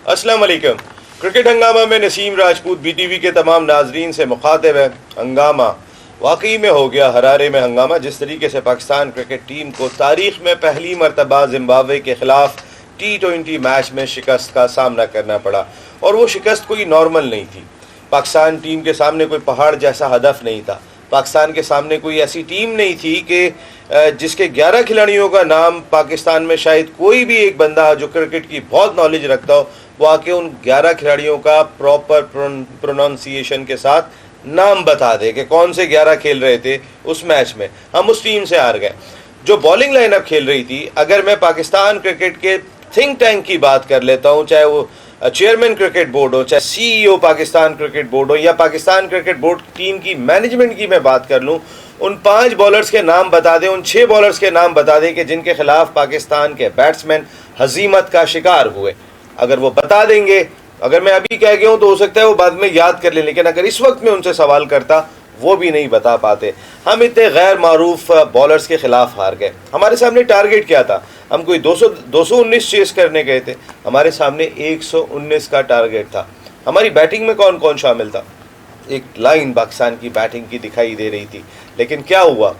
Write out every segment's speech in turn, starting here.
अस्सलाम वालेकुम। क्रिकेट हंगामा में नसीम राजपूत BTV के तमाम नाजरीन से मुखातिब है। हंगामा वाकई में हो गया, हरारे में हंगामा। जिस तरीके से पाकिस्तान क्रिकेट टीम को तारीख में पहली मरतबा जिम्बाब्वे के खिलाफ T20 मैच में शिकस्त का सामना करना पड़ा, और वो शिकस्त कोई नॉर्मल नहीं थी। पाकिस्तान टीम के सामने कोई पहाड़ जैसा हदफ नहीं था। पाकिस्तान के सामने कोई ऐसी टीम नहीं थी कि जिसके 11 खिलाड़ियों का नाम पाकिस्तान में शायद कोई भी एक बंदा जो क्रिकेट की बहुत नॉलेज रखता हो वो आके उन 11 खिलाड़ियों का प्रॉपर प्रोनाउंसिएशन के साथ नाम बता दे कि कौन से 11 खेल रहे थे उस मैच में। हम उस टीम से हार गए। जो बॉलिंग लाइनअप खेल रही थी, अगर मैं पाकिस्तान क्रिकेट के थिंक टैंक की बात कर लेता हूँ, चाहे वो चेयरमैन क्रिकेट बोर्ड हो, चाहे CEO पाकिस्तान क्रिकेट बोर्ड हो, या पाकिस्तान क्रिकेट बोर्ड टीम की मैनेजमेंट की मैं बात कर लूं, उन 5 बॉलर्स के नाम बता दें, उन 6 बॉलर्स के नाम बता दें कि जिनके खिलाफ पाकिस्तान के बैट्समैन हजीमत का शिकार हुए। अगर वो बता देंगे, अगर मैं अभी कह गया हूं तो हो सकता है वो बाद में याद कर लें, लेकिन अगर इस वक्त में उनसे सवाल करता वो भी नहीं बता पाते। हम इतने गैर मारूफ बॉलर्स के खिलाफ हार गए। हमारे सामने टारगेट क्या था? हम कोई 219 चेस करने गए थे, हमारे सामने 119 का टारगेट था। हमारी बैटिंग में कौन कौन शामिल था? एक लाइन पाकिस्तान की बैटिंग की दिखाई दे रही थी, लेकिन क्या हुआ?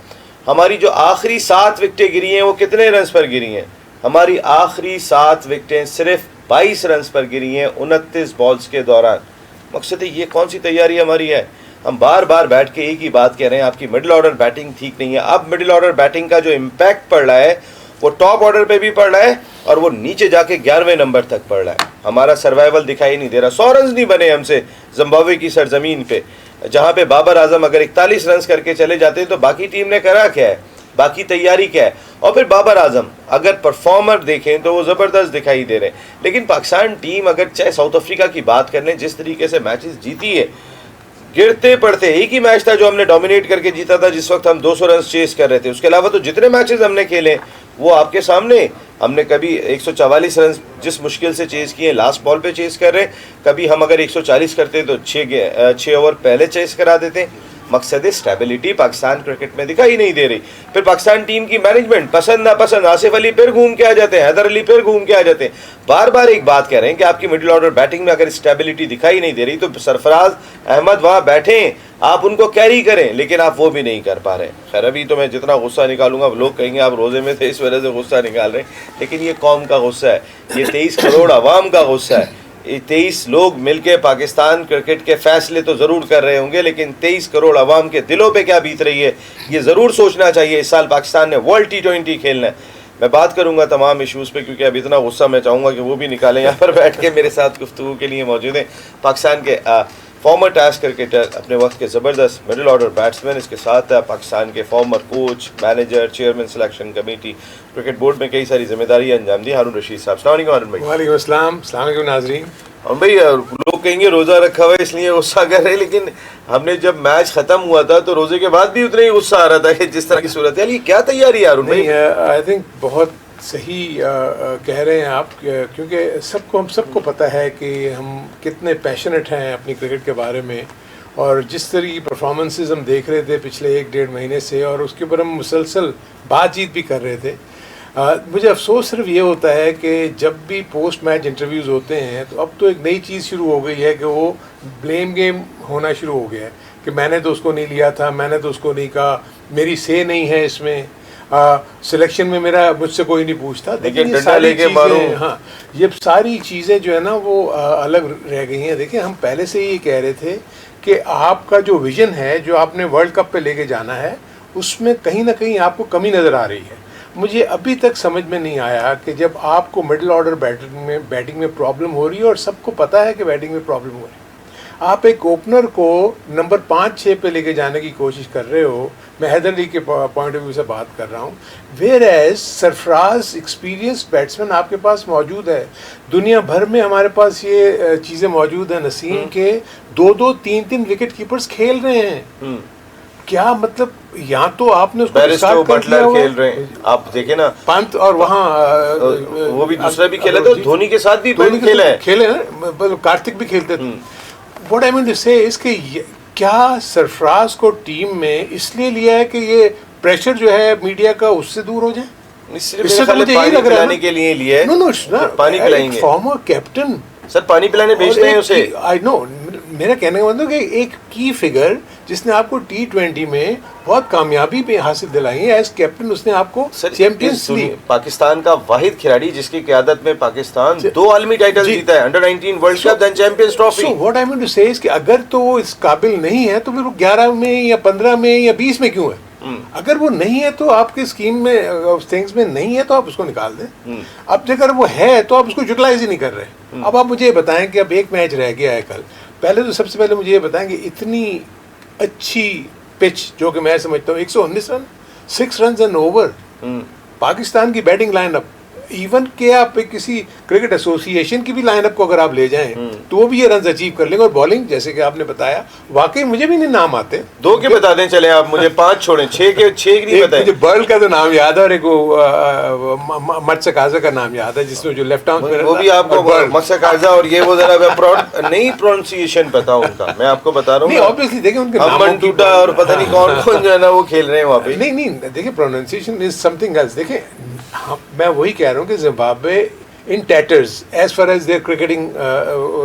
हमारी जो आखिरी 7 विकेटें गिरी हैं वो कितने रन्स पर गिरी हैं? हमारी आखिरी 7 विकेटें सिर्फ 22 रन्स पर गिरी हैं 29 बॉल्स के दौरान। मकसद है, ये कौन सी तैयारी हमारी है? हम बार बार बैठ के एक ही बात कह रहे हैं, आपकी मिडिल ऑर्डर बैटिंग ठीक नहीं है। अब मिडिल ऑर्डर बैटिंग का जो इम्पैक्ट पड़ रहा है वो टॉप ऑर्डर पे भी पड़ रहा है और वो नीचे जाके 11वें नंबर तक पड़ रहा है। हमारा सर्वाइवल दिखाई नहीं दे रहा। 100 रन नहीं बने हमसे जिम्बाब्वे की सरजमीन पे, जहां पे बाबर आजम अगर 41 रन करके चले जाते हैं तो बाकी टीम ने करा क्या है, बाकी तैयारी क्या है? और फिर बाबर आजम अगर परफॉर्मर देखें तो वो ज़बरदस्त दिखाई दे रहे हैं, लेकिन पाकिस्तान टीम अगर चाहे साउथ अफ्रीका की बात कर लें, जिस तरीके से मैचेस जीती है गिरते पड़ते। एक ही मैच था जो हमने डोमिनेट करके जीता था, जिस वक्त हम 200 रन चेस कर रहे थे। उसके अलावा तो जितने मैचेस हमने खेले वो आपके सामने। हमने कभी 144 रन जिस मुश्किल से चेस किए, लास्ट बॉल पे चेस कर रहे। कभी हम अगर 140 करते तो 6 ओवर पहले चेस करा देते। मकसद स्टेबिलिटी पाकिस्तान क्रिकेट में दिखाई नहीं दे रही। फिर पाकिस्तान टीम की मैनेजमेंट पसंद नापसंद, आसिफ अली फिर घूम के आ जाते हैं, हैदर अली फिर घूम के आ जाते हैं। बार बार एक बात कह रहे हैं कि आपकी मिडिल ऑर्डर बैटिंग में अगर स्टेबिलिटी दिखाई नहीं दे रही तो सरफराज अहमद वहां बैठे, आप उनको कैरी करें, लेकिन आप वो भी नहीं कर पा रहे। खैर, अभी तो मैं जितना गुस्सा निकालूंगा लोग कहेंगे आप रोजे में थे इस वजह से गुस्सा निकाल रहे हैं, लेकिन ये कौम का गुस्सा है, ये 23 करोड़ आवाम का गुस्सा है। 23 लोग मिलके पाकिस्तान क्रिकेट के फैसले तो ज़रूर कर रहे होंगे, लेकिन 23 करोड़ अवाम के दिलों पे क्या बीत रही है ये ज़रूर सोचना चाहिए। इस साल पाकिस्तान ने वर्ल्ड T20 खेलना है। मैं बात करूंगा तमाम इश्यूज़ पे, क्योंकि अब इतना गुस्सा मैं चाहूँगा कि वो भी निकालें। यहाँ पर बैठ के मेरे साथ गुफ्तगू के लिए मौजूद हैं पाकिस्तान के फॉर्मर टेस्ट क्रिकेटर, अपने वक्त के ज़बरदस्त मिडिल ऑर्डर बैट्समैन, इसके साथ पाकिस्तान के farmer coach, manager, chairman selection committee, cricket board में कई सारी जिम्मेदारियाँ अंजाम दी, हारून रशीद साहब। अस्सलाम वालेकुम हारून भाई। वालेकुम अस्सलाम, अस्सलाम वालेकुम नाजरीन। और भाई, लोग कहेंगे रोज़ा रखा हुआ है इसलिए गुस्सा कर रहे हैं, लेकिन हमने जब मैच ख़त्म हुआ था तो रोज़े के बाद भी उतना ही गुस्सा आ रहा था कि जिस तरह की सूरत है। ये क्या तैयारी है हारून भाई? आई थिंक बहुत सही कह रहे हैं आप, क्योंकि हम सबको पता है कि हम कितने पैशनेट हैं अपनी क्रिकेट के बारे में, और जिस तरह की परफॉर्मेंसेस हम देख रहे थे पिछले 1-1.5 महीने से, और उसके ऊपर हम मुसलसल बातचीत भी कर रहे थे। मुझे अफसोस सिर्फ ये होता है कि जब भी पोस्ट मैच इंटरव्यूज़ होते हैं तो अब तो एक नई चीज़ शुरू हो गई है कि वो ब्लेम गेम होना शुरू हो गया है कि मैंने तो उसको नहीं लिया था, मैंने तो उसको नहीं कहा, मेरी से नहीं है इसमें, सिलेक्शन में मुझसे कोई नहीं पूछता। लेकिन ये सारी चीज़ें, हाँ, ये सारी चीज़ें जो है ना वो अलग रह गई हैं। देखिए, हम पहले से ये कह रहे थे कि आपका जो विज़न है, जो आपने वर्ल्ड कप पे लेके जाना है, उसमें कहीं ना कहीं आपको कमी नज़र आ रही है। मुझे अभी तक समझ में नहीं आया कि जब आपको मिडिल ऑर्डर बैटिंग में प्रॉब्लम हो रही है, और सबको पता है कि बैटिंग में प्रॉब्लम हो रही है, आप एक ओपनर को नंबर 5-6 पे लेके जाने की कोशिश कर रहे हो। मैं हैदर अली के पॉइंट ऑफ व्यू से बात कर रहा हूँ। Whereas Sarfaraz experience batsman आपके पास मौजूद है। दुनिया भर में हमारे पास ये चीज़ें मौजूद हैं नसीम के 2-2, 3-3 विकेट कीपर्स खेल रहे हैं। क्या मतलब, यहाँ तो आपने उसको बटलर खेल रहे हैं, आप देखे ना, पंत, और वहाँ वो भी दूसरा भी खेला था, धोनी के साथ भी खेले ना, कार्तिक भी खेलते थे। व्हाट आई मीन टू से इसके क्या सरफराज को टीम में इसलिए लिया है कि ये प्रेशर जो है मीडिया का उससे दूर हो जाए? इससे तो मुझे यही लग रहा है के लिए लिया है। नो, पानी पिलाएंगे। फॉर्मर कैप्टन सर पानी पिलाने भेजते हैं उसे। आई नो, मेरा कहने का मतलब कि एक की फिगर जिसने आपको T20 में बहुत कामयाबी पे हासिल दिलाई है, एज कैप्टन उसने आपको चैंपियंस लीग, पाकिस्तान का वाहिद खिलाड़ी जिसकी क़यादत में पाकिस्तान 2 आलमी टाइटल जीता है, under 19 world cup then champions trophy. So what I mean to say is कि अगर तो वो इस काबिल नहीं है तो फिर वो 11 में या 15 में या 20 में क्यों है? अगर वो नहीं है तो आपके स्कीम में थिंग्स में नहीं है तो आप उसको निकाल दें। अब अगर वो है तो आप उसको यूटिलाइज ही नहीं कर रहे। अब आप मुझे ये बताएं कि अब एक मैच रह गया है कल, पहले तो सबसे पहले मुझे ये बताएं कि इतनी अच्छी पिच जो कि मैं समझता हूँ 119 run, 6 run and over, Pakistan की बैटिंग लाइनअप, इवन के आप किसी क्रिकेट एसोसिएशन की भी लाइनअप को अगर आप ले जाएं तो वो भी ये रन अचीव कर लेंगे। और बॉलिंग जैसे कि आपने बताया, वाकई मुझे भी नहीं नाम आते, 2 के बता दें चले आप मुझे, 5 छोड़ें, 6 के 6 नहीं बताए। मुझे बर्ल का तो नाम याद है और एक वो मत्सकाजा का नाम याद है जिसमें जो लेफ्ट आर्म वो भी आपको मत्सकाजा और ये वो जरा नहीं प्रोनाउंसिएशन पता उनका, मैं आपको बता रहा हूँ। नहीं ऑब्वियसली देखिए उनके नाम टूटा और पता नहीं कौन कौन जो है ना वो खेल रहे हैं वहाँ पे। नहीं देखिए प्रोनाउंसिएशन इज समथिंग एल्स। देखिए मैं वही कह रहा हूँ कि Zimbabwe in tatters as far as their cricketing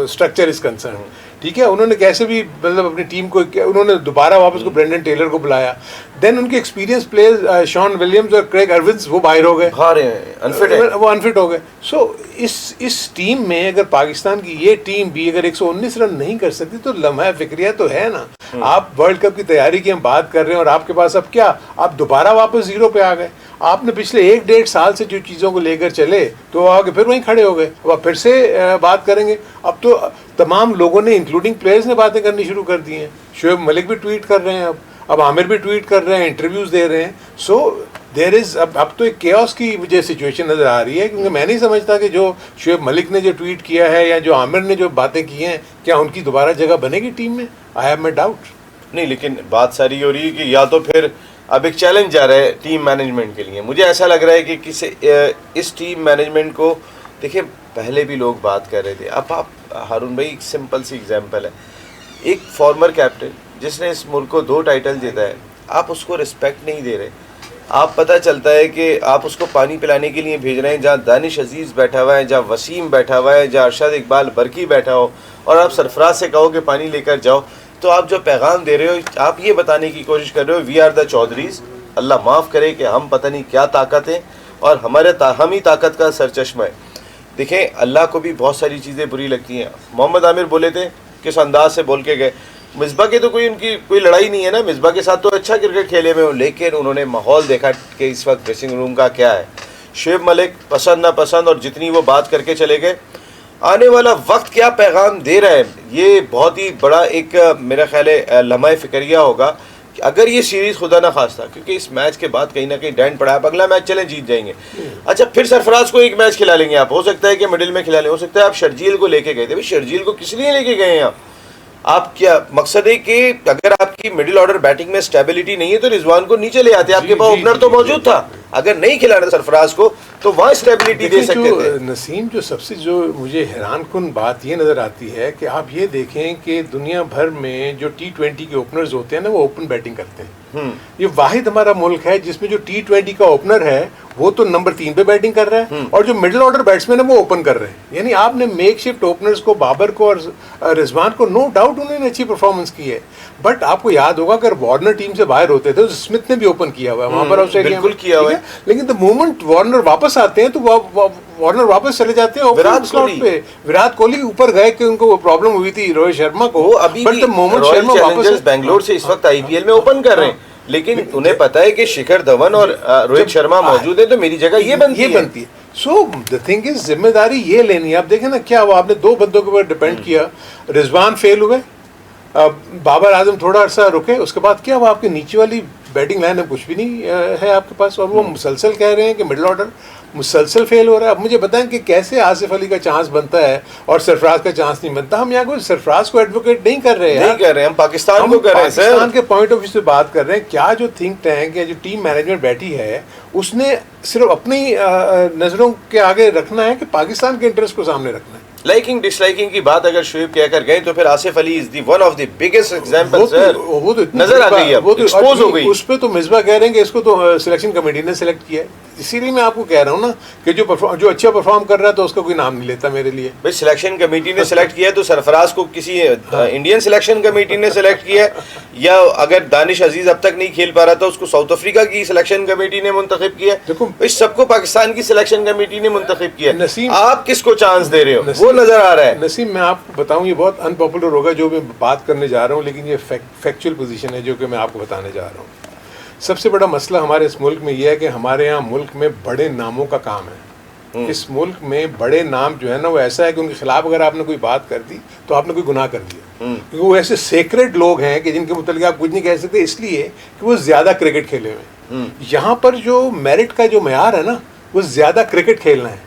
structure is concern. ठीक है, उन्होंने कैसे भी मतलब अपनी टीम को उन्होंने दोबारा वापस को ब्रेंडन टेलर को बुलाया, देन उनके एक्सपीरियंस प्लेयर्स शॉन विलियम्स और क्रेग अर्विन्स वो बाहर हो गए, वो अनफिट हो गए। सो इस टीम में अगर पाकिस्तान की ये टीम भी अगर 119 रन नहीं कर सकती तो लम्हा फिक्रिया तो है ना। आप वर्ल्ड कप की तैयारी की हम बात कर रहे हैं और आपके पास अब क्या, आप दोबारा वापस 0 पे आ गए। आपने पिछले 1-1.5 साल से जो चीज़ों को लेकर चले तो आगे फिर वहीं खड़े हो गए। अब आप फिर से बात करेंगे। अब तो तमाम लोगों ने इंक्लूडिंग प्लेयर्स ने बातें करनी शुरू कर दी हैं। शोएब मलिक भी ट्वीट कर रहे हैं, अब आमिर भी ट्वीट कर रहे हैं, इंटरव्यूज़ दे रहे हैं। सो देयर इज़ अब तो एक केओस की मुझे सिचुएशन नज़र आ रही है, क्योंकि मैं नहीं समझता कि जो शोएब मलिक ने जो ट्वीट किया है या जो आमिर ने जो बातें की हैं क्या उनकी दोबारा जगह बनेगी टीम में। I have my doubt. नहीं, लेकिन बात सारी हो रही है कि या तो फिर अब एक चैलेंज जा रहा है टीम मैनेजमेंट के लिए। मुझे ऐसा लग रहा है कि किसी इस टीम मैनेजमेंट को देखिए, पहले भी लोग बात कर रहे थे। अब आप हारून भाई, एक सिंपल सी एग्जांपल है, एक फॉर्मर कैप्टन जिसने इस मुल्क को 2 टाइटल जीता है, आप उसको रिस्पेक्ट नहीं दे रहे। आप पता चलता है कि आप उसको पानी पिलाने के लिए भेज रहे हैं जहाँ दानिश अजीज़ बैठा हुआ है, जहाँ वसीम बैठा हुआ है, जहाँ अरशद इकबाल बरकी बैठा हो, और आप सरफराज से कहो कि पानी लेकर जाओ। तो आप जो पैगाम दे रहे हो, आप ये बताने की कोशिश कर रहे हो वी आर द चौधरीज, अल्लाह माफ़ करे कि हम पता नहीं क्या ताकत है और हम ही ताकत का सरचश्मा है। देखें, अल्लाह को भी बहुत सारी चीज़ें बुरी लगती हैं। मोहम्मद आमिर बोले थे, किस अंदाज से बोल के गए। मिसबा के तो उनकी कोई लड़ाई नहीं है ना, मिसबा के साथ तो अच्छा क्रिकेट खेले हुए हो, लेकिन उन्होंने माहौल देखा कि इस वक्त ड्रेसिंग रूम का क्या है। शोएब मलिक पसंद ना पसंद और जितनी वो बात करके चले गए, आने वाला वक्त क्या पैगाम दे रहा है, ये बहुत ही बड़ा एक मेरा ख्याल है लम्हा फिक्रिया होगा कि अगर ये सीरीज़ खुदा ना खास्ता, क्योंकि इस मैच के बाद कहीं ना कहीं डैंड पड़ा है, अब अगला मैच चलें जीत जाएंगे, अच्छा फिर सरफराज को एक मैच खिला लेंगे आप, हो सकता है कि मिडिल में खिला लें, हो सकता है आप शर्जील को लेके गए थे। भाई शर्जील को किस लिए लेके गए हैं आप क्या मकसद है कि अगर आपकी मिडिल ऑर्डर बैटिंग में स्टेबिलिटी नहीं है तो रिजवान को नीचे ले आते, आपके पास ओपनर तो मौजूद था, अगर नहीं खिलाना सरफराज को तो वहाँ स्टेबिलिटी दे सकते थे। नसीम, जो सबसे जो मुझे हैरान कुन बात ये नज़र आती है कि आप ये देखें कि दुनिया भर में जो T20 के ओपनर्स होते हैं ना, वो ओपन बैटिंग करते हैं। ये वाहिद हमारा मुल्क है जिसमें जो T20 का ओपनर है वो तो नंबर 3 पे बैटिंग कर रहा है और जो मिडिल ऑर्डर बैट्समैन है वो ओपन कर रहे हैं। यानी आपने मेकशिफ्ट ओपनर्स को, बाबर को और रिजवान को, नो डाउट उन्होंने अच्छी परफॉर्मेंस की है, बट आपको याद होगा अगर वार्नर टीम से बाहर होते थे तो स्मिथ ने भी ओपन किया हुआ है वहां पर ऑस्ट्रेलिया में, किया हुआ है। लेकिन द मोमेंट वार्नर वापस आते हैं तो वार्नर वापस चले जाते हैं विराट स्लॉट पे। विराट कोहली ऊपर गए कि उनको प्रॉब्लम हुई थी रोहित शर्मा को, अभी बट द मोमेंट शर्मा वापस बेंगलोर से इस वक्त आईपीएल में ओपन कर रहे हैं, लेकिन उन्हें पता है कि शिखर धवन और रोहित शर्मा मौजूद है तो मेरी जगह ये बनती है। सो द थिंग इज, जिम्मेदारी ये लेनी है। आप देखें ना क्या हुआ, आपने 2 बंदों के ऊपर डिपेंड किया, रिजवान फेल हुए, बाबर आजम थोड़ा अरसा रुके, उसके बाद क्या हुआ, आपकी नीचे वाली बैटिंग लाइन में कुछ भी नहीं है आपके पास, और वो मुसलसल कह रहे हैं कि मिडिल ऑर्डर मुसलसल फेल हो रहा है। अब मुझे बताएं कि कैसे आसिफ अली का चांस बनता है और सरफराज का चांस नहीं बनता। हम यहाँ कोई सरफराज को एडवोकेट नहीं कर रहे हैं, नहीं कर रहे हैं, हम पाकिस्तान को कर रहे हैं, पाकिस्तान के पॉइंट ऑफ व्यू से बात कर रहे हैं। क्या जो थिंक टैंक या जो टीम मैनेजमेंट बैठी है उसने सिर्फ अपनी नज़रों के आगे रखना है कि पाकिस्तान के इंटरेस्ट को सामने रखना है। लाइकिंग डिसलाइकिंग की बात अगर शुएब कहकर गए तो फिर Asif Ali is the one of the biggest example sir. वो तो नजर आ गई है, वो तो एक्सपोज हो गई। उस पे तो मिसबा कह रहे हैं कि इसको तो सिलेक्शन कमेटी ने सिलेक्ट किया है। इसीलिए मैं आपको कह रहा हूँ ना कि जो अच्छा परफॉर्म कर रहा है तो उसका कोई नाम नहीं लेता मेरे लिए। भाई सिलेक्शन कमेटी ने सिलेक्ट किया है तो सरफराज को किसी इंडियन सिलेक्शन कमेटी ने सिलेक्ट किया है, या अगर दानिश अजीज अब तक नहीं खेल पा रहा था उसको साउथ अफ्रीका की सिलेक्शन कमेटी ने मुंतखब किया है। देखो भाई सबको पाकिस्तान की सिलेक्शन कमेटी ने मुंतखब किया है। नसीम, आप किसको चांस दे रहे हो वो नजर आ रहा है। नसीम मैं आपको बताऊं, ये बहुत अनपॉपुलर होगा जो मैं बात करने जा रहा हूँ, लेकिन ये फैक्चुअल पोजीशन है जो कि मैं आपको बताने जा रहा हूँ। सबसे बड़ा मसला हमारे इस मुल्क में यह है कि हमारे यहाँ मुल्क में बड़े नामों का काम है। इस मुल्क में बड़े नाम जो है ना वो ऐसा है कि उनके खिलाफ अगर आपने कोई बात कर दी तो आपने कोई गुनाह कर दिया, क्योंकि वो ऐसे सेक्रेड लोग हैं कि जिनके मुतालिक आप कुछ नहीं कह सकते, इसलिए कि वो ज़्यादा क्रिकेट खेले हुए हैं। यहाँ पर जो मेरिट का जो मेयार है ना वो ज़्यादा क्रिकेट खेलना है,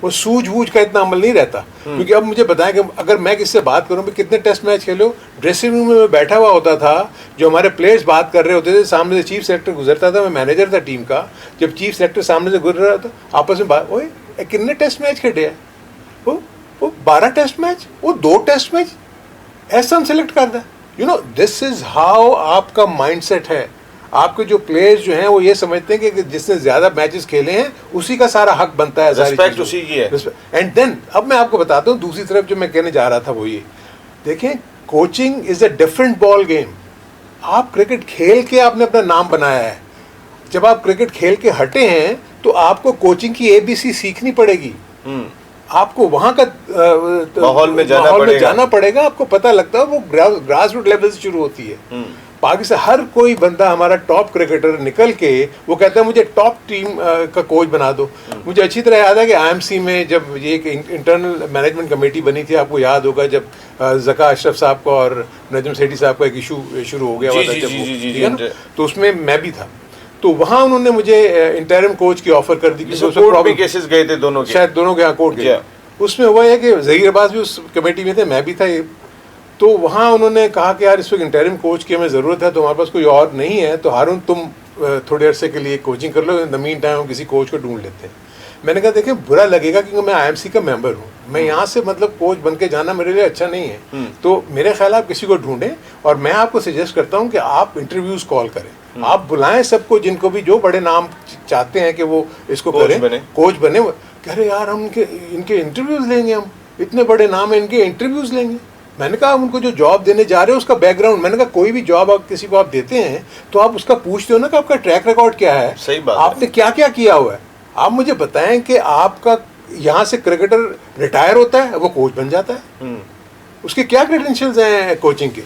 वो सूझबूझ का इतना अमल नहीं रहता। क्योंकि अब मुझे बताएं कि अगर मैं किससे बात करूं, कितने टेस्ट मैच खेले हो, ड्रेसिंग रूम में मैं बैठा हुआ होता था, जो हमारे प्लेयर्स बात कर रहे होते थे, सामने से चीफ सेलेक्टर गुजरता था, मैं मैनेजर था टीम का, जब चीफ सेलेक्टर सामने से गुजर रहा था आपस में बात, ओए कितने टेस्ट मैच खेले हैं, वो 12 टेस्ट मैच, वो 2 टेस्ट मैच, ऐसा हम सेलेक्ट करता है। You know this is how आपका माइंडसेट है। आपके जो प्लेयर्स जो हैं वो ये समझते हैं कि जिसने ज्यादा मैचेस खेले हैं उसी का सारा हक बनता है, रिस्पेक्ट उसी की है। एंड देन अब मैं आपको बताता हूँ दूसरी तरफ जो मैं कहने जा रहा था वो ये, देखें coaching is a different ball game. आप क्रिकेट खेल के आपने अपना नाम बनाया है, जब आप क्रिकेट खेल के हटे हैं तो आपको कोचिंग की ABC सीखनी पड़ेगी। आपको वहां का माहौल में जाना पड़ेगा। आपको पता लगता है वो ग्रास रूट लेवल से शुरू होती है। पाकिस्तान हर कोई बंदा हमारा टॉप क्रिकेटर निकल के वो कहता है मुझे टॉप टीम का कोच बना दो। मुझे अच्छी तरह याद है कि IMC में जब ये एक इंटरनल मैनेजमेंट कमेटी बनी थी, आपको याद होगा जब ज़का अशरफ साहब का और नजम सेठी साहब का एक इशू शुरू हो गया हुआ था, जब तो उसमें मैं भी था। तो वहाँ उन्होंने मुझे इंटरिम कोच की ऑफर कर दी, केसेस गए थे दोनों के, शायद दोनों के यहाँ कोर्ट गए। उसमें हुआ है कि ज़हीर अब्बास भी उस कमेटी में थे, मैं भी था। तो वहाँ उन्होंने कहा कि यार इस वक्त इंटरिम कोच की हमें ज़रूरत है, तो हमारे पास कोई और नहीं है, तो हारून तुम थोड़े अरसे के लिए कोचिंग कर लो, इन द मीन टाइम हम किसी कोच को ढूंढ लेते हैं। मैंने कहा देखें बुरा लगेगा क्योंकि मैं IMC का मेंबर हूँ, मैं यहाँ से मतलब कोच बन के जाना मेरे लिए अच्छा नहीं है। तो मेरे ख्याल आप किसी को ढूंढें, और मैं आपको सजेस्ट करता हूँ कि आप इंटरव्यूज़ कॉल करें, आप बुलाएं सबको जिनको भी जो बड़े नाम चाहते हैं कि वो इसको करें, कोच बने। कह रहे यार हम इनके इंटरव्यूज़ लेंगे, हम इतने बड़े नाम है इनके इंटरव्यूज़ लेंगे। मैंने कहा उनको जो जॉब देने जा रहे हो उसका बैकग्राउंड, मैंने कहा कोई भी जॉब आप किसी को आप देते हैं तो आप उसका पूछते हो ना कि आपका ट्रैक रिकॉर्ड क्या है, सही बात, आपने क्या क्या किया हुआ है। आप मुझे बताएं कि आपका यहाँ से क्रिकेटर रिटायर होता है वो कोच बन जाता है, उसके क्या क्रेडेंशियल्स हैं कोचिंग के।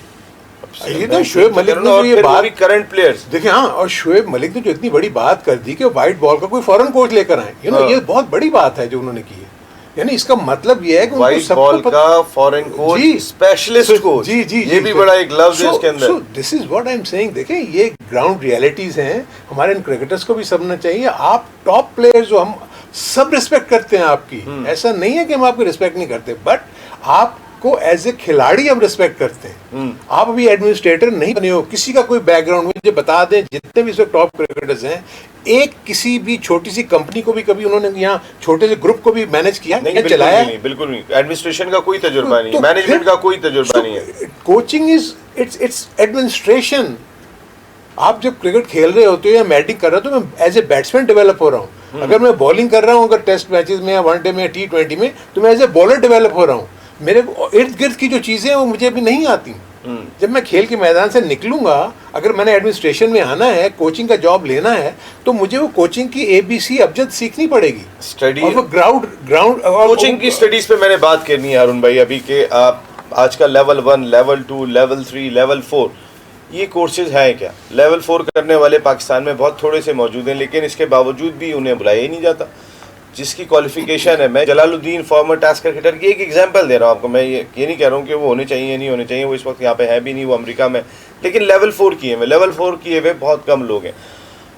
ये तो शोएब मलिक ने जो ये बात, करंट प्लेयर्स देखिए, हाँ, और शोएब मलिक ने जो इतनी बड़ी बात कर दी कि व्हाइट बॉल का कोई फॉरेन कोच लेकर आए, यू नो ये बहुत बड़ी बात है जो उन्होंने की है। यानी इसका मतलब ये है कि व्हाइट बॉल का फॉरेन कोच, स्पेशलिस्ट कोच, जी जी ये भी बड़ा एक लफ्ज है इसके अंदर। So this is what I am saying. देखें ये ग्राउंड रियलिटीज हैं, हमारे इन क्रिकेटर्स को भी समझना चाहिए। आप टॉप प्लेयर्स जो हम सब रिस्पेक्ट करते हैं आपकी, ऐसा नहीं है कि हम आपकी रिस्पेक्ट नहीं करते, बट आपको एज ए खिलाड़ी हम रिस्पेक्ट करते हैं। आप अभी एडमिनिस्ट्रेटर नहीं बने हो, किसी का कोई बैकग्राउंड मुझे बता दें, जितने भी इस वक्त टॉप क्रिकेटर्स हैं, एक किसी भी छोटी सी कंपनी को भी कभी उन्होंने यहाँ छोटे से ग्रुप को भी मैनेज किया नहीं, चलाया नहीं, बिल्कुल नहीं। एडमिनिस्ट्रेशन का कोई तजुर्बा नहीं, मैनेजमेंट का कोई तजुर्बा नहीं है। Coaching is it's administration. आप जब क्रिकेट खेल रहे होते हो या बैटिंग कर रहे हो तो मैं एज ए बैट्समैन डेवलप हो रहा हूँ। अगर मैं बॉलिंग कर रहा हूँ, अगर टेस्ट मैचेस में या वनडे में या T20 में, तो मैं एज ए बॉलर डेवलप हो रहा हूँ। मेरे इर्द गिर्द की जो चीज़ें हैं वो मुझे अभी नहीं आती। जब मैं खेल के मैदान से निकलूंगा, अगर मैंने एडमिनिस्ट्रेशन में आना है, कोचिंग का जॉब लेना है, तो मुझे वो कोचिंग की ABC अबजद सीखनी पड़ेगी। स्टडी और वो ग्राउंड कोचिंग की स्टडीज पे मैंने बात करनी है हारून भाई अभी के। आप आज का लेवल 1, लेवल 2, लेवल 3, लेवल 4 ये कोर्सेज हैं क्या? लेवल 4 करने वाले पाकिस्तान में बहुत थोड़े से मौजूद हैं, लेकिन इसके बावजूद भी उन्हें बुलाया ही नहीं जाता। जिसकी क्वालिफिकेशन है, मैं जलालुद्दीन फॉर्मर टेस्ट क्रिकेटर की एक एग्जांपल दे रहा हूँ आपको। मैं ये नहीं कह रहा हूँ कि वो होने चाहिए नहीं होने चाहिए, वो इस वक्त यहाँ पे है भी नहीं, वो अमेरिका में, लेकिन लेवल 4 किए हुए, लेवल 4 किए हुए बहुत कम लोग हैं।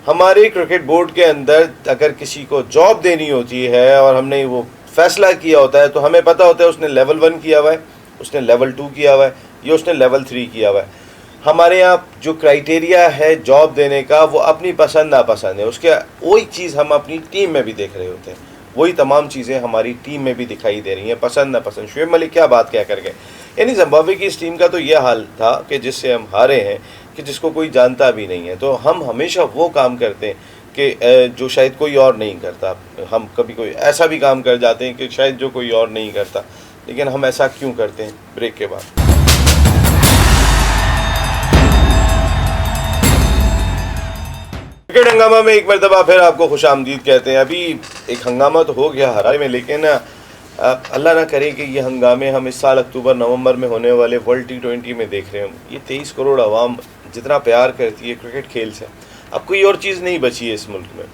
हमारे क्रिकेट बोर्ड के अंदर अगर किसी को जॉब देनी होती है और हमने वो फैसला किया होता है, तो हमें पता होता है उसने लेवल 1 किया हुआ है, उसने लेवल 2 किया हुआ है, या उसने लेवल 3 किया हुआ है। हमारे यहाँ जो क्राइटेरिया है जॉब देने का वो अपनी पसंद नापसंद है, उसके वही चीज़ हम अपनी टीम में भी देख रहे होते हैं। वही तमाम चीज़ें हमारी टीम में भी दिखाई दे रही हैं, पसंद नापसंद। शुएब मलिक क्या बात क्या कर गए, यानी जिम्बाब्वे की इस टीम का तो यह हाल था कि जिससे हम हारे हैं कि जिसको कोई जानता भी नहीं है। तो हम हमेशा वो काम करते हैं कि जो शायद कोई और नहीं करता। हम कभी कोई ऐसा भी काम कर जाते हैं कि शायद जो कोई और नहीं करता, लेकिन हम ऐसा क्यों करते हैं? ब्रेक के बाद। क्रिकेट हंगामा में एक मरतबा फिर आपको खुश आमदीद कहते हैं। अभी एक हंगामा तो हो गया हरारे में, लेकिन अल्लाह ना करे कि ये हंगामे हम इस साल अक्टूबर नवंबर में होने वाले वर्ल्ड T20 में देख रहे हो। ये 23 करोड़ आवाम जितना प्यार करती है क्रिकेट खेल से, अब कोई और चीज़ नहीं बची है इस मुल्क में